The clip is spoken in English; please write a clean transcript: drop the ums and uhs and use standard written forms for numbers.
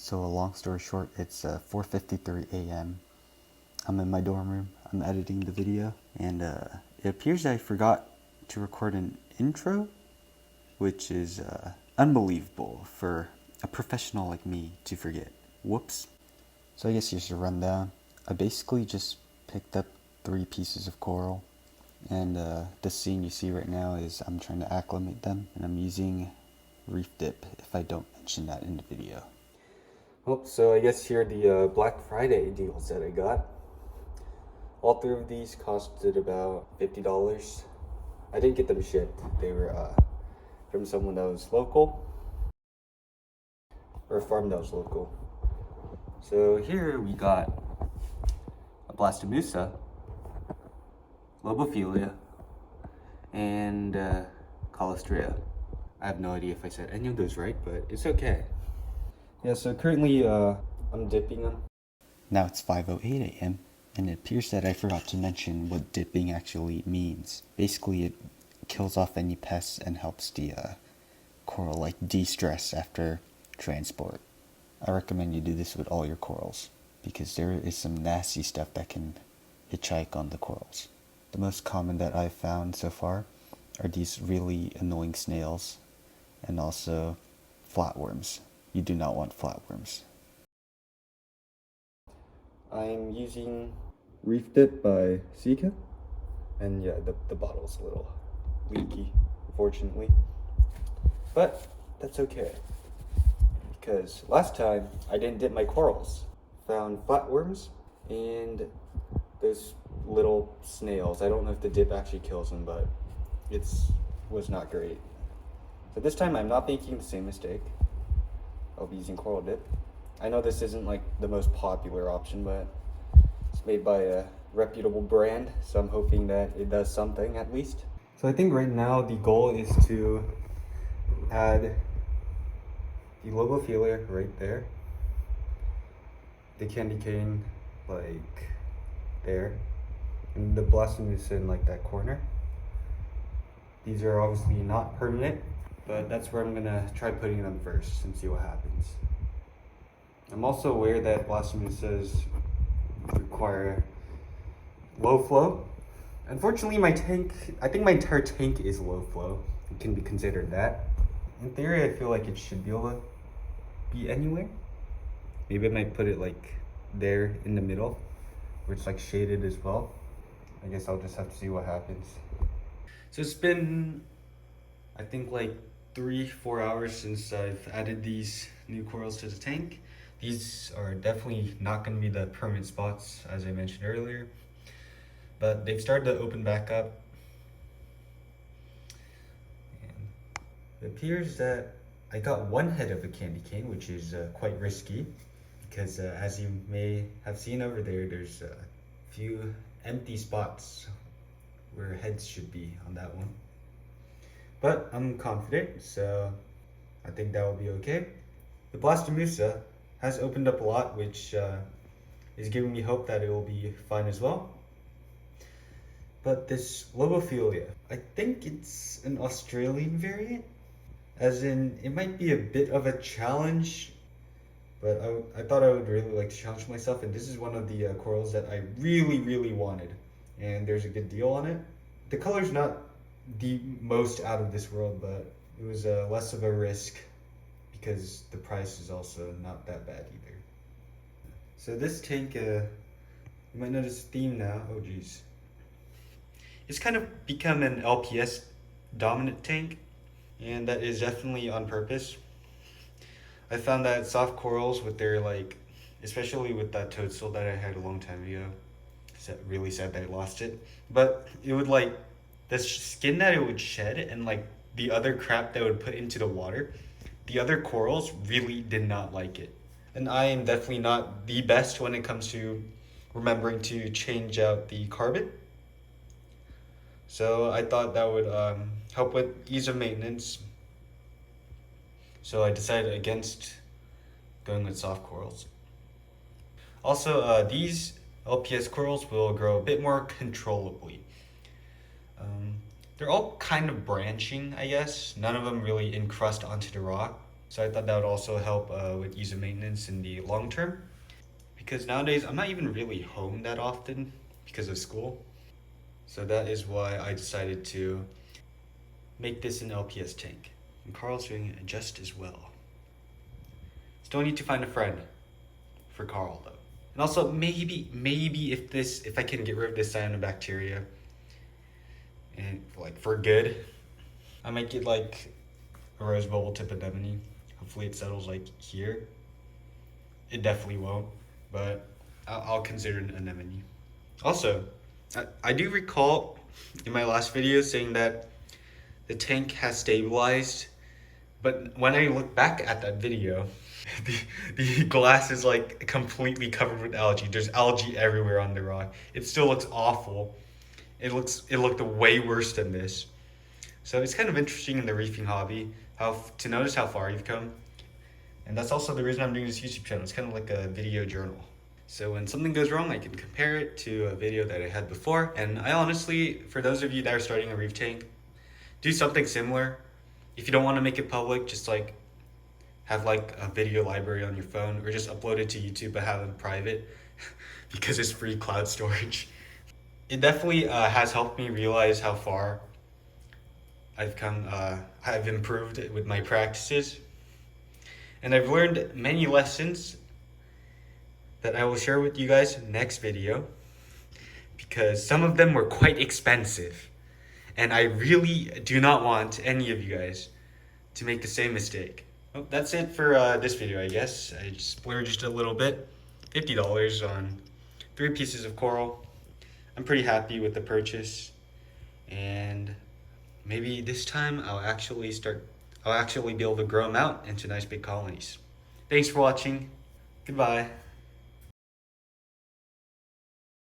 So a long story short, it's 4:53 a.m. I'm in my dorm room. I'm editing the video, and it appears I forgot to record an intro, which is unbelievable for a professional like me to forget. Whoops. So I guess here's a rundown. I basically just picked up 3 pieces of coral, and the scene you see right now is I'm trying to acclimate them, and I'm using reef dip if I don't mention that in the video. Well, so I guess here are the Black Friday deals that I got. All 3 of these costed about $50. I didn't get them shipped. They were from someone that was local, or a farm that was local. So here we got a Blastomusa, Lobophyllia, and I have no idea if I said any of those right, but it's okay. Yeah, so currently I'm dipping them. Now it's 5:08 a.m. and it appears that I forgot to mention what dipping actually means. Basically, it kills off any pests and helps the coral like de-stress after transport. I recommend you do this with all your corals because there is some nasty stuff that can hitchhike on the corals. The most common that I've found so far are these really annoying snails and also flatworms. You do not want flatworms. I'm using Reef Dip by Sika, and yeah, the bottle's a little leaky, unfortunately, but that's okay, because last time I didn't dip my corals. Found flatworms and those little snails. I don't know if the dip actually kills them, but was not great. So this time I'm not making the same mistake. I'll be using coral dip. I know this isn't like the most popular option, but it's made by a reputable brand, so I'm hoping that it does something at least. So I think right now the goal is to add the Lobophyllia right there, the Candycane like there, and the Blastomusa in like that corner. These are obviously not permanent, but that's where I'm gonna try putting them first and see what happens. I'm also aware that Blastomusas require low flow. Unfortunately, I think my entire tank is low flow. It can be considered that. In theory, I feel like it should be able to be anywhere. Maybe I might put it like there in the middle, where it's like shaded as well. I guess I'll just have to see what happens. So it's been, I think like 3-4 hours since I've added these new corals to the tank. These are definitely not going to be the permanent spots, as I mentioned earlier, but they've started to open back up. And it appears that I got one head of a Candycane, which is quite risky, because as you may have seen over there, there's a few empty spots where heads should be on that one. But I'm confident, so I think that will be okay. The Blastomusa has opened up a lot, which is giving me hope that it will be fine as well. But this Lobophyllia, I think it's an Australian variant, as in it might be a bit of a challenge, but I thought I would really like to challenge myself, and this is one of the corals that I really wanted, and there's a good deal on it. The color's not the most out of this world, but it was less of a risk because the price is also not that bad either. So this tank, you might notice a theme now. Oh geez, it's kind of become an LPS dominant tank, and that is definitely on purpose. I found that soft corals with their like, especially with that toadstool that I had a long time ago, really sad that I lost it, but it would like, the skin that it would shed and like the other crap that would put into the water, the other corals really did not like it. And I am definitely not the best when it comes to remembering to change out the carbon. So I thought that would help with ease of maintenance. So I decided against going with soft corals. Also, these LPS corals will grow a bit more controllably. They're all kind of branching, I guess. None of them really encrust onto the rock. So I thought that would also help with ease of maintenance in the long term. Because nowadays I'm not even really home that often because of school. So that is why I decided to make this an LPS tank. And Carl's doing it just as well. Still need to find a friend for Carl though. And also maybe if I can get rid of this cyanobacteria and like for good, I might get like a rose bubble tip anemone. Hopefully it settles like here. It definitely won't, but I'll consider an anemone. Also, I do recall in my last video saying that the tank has stabilized, but when I look back at that video, the glass is like completely covered with algae. There's algae everywhere on the rock. It still looks awful. It looked way worse than this. So it's kind of interesting in the reefing hobby to notice how far you've come. And that's also the reason I'm doing this YouTube channel. It's kind of like a video journal. So when something goes wrong, I can compare it to a video that I had before. And I honestly, for those of you that are starting a reef tank, do something similar. If you don't want to make it public, just like have like a video library on your phone, or just upload it to YouTube but have it private because it's free cloud storage. It definitely has helped me realize how far I've come. I've improved with my practices, and I've learned many lessons that I will share with you guys next video, because some of them were quite expensive, and I really do not want any of you guys to make the same mistake. Well, that's it for this video, I guess. I just splurged a little bit, $50 on 3 pieces of coral. I'm pretty happy with the purchase, and maybe this time I'll actually be able to grow them out into nice big colonies. Thanks for watching. Goodbye.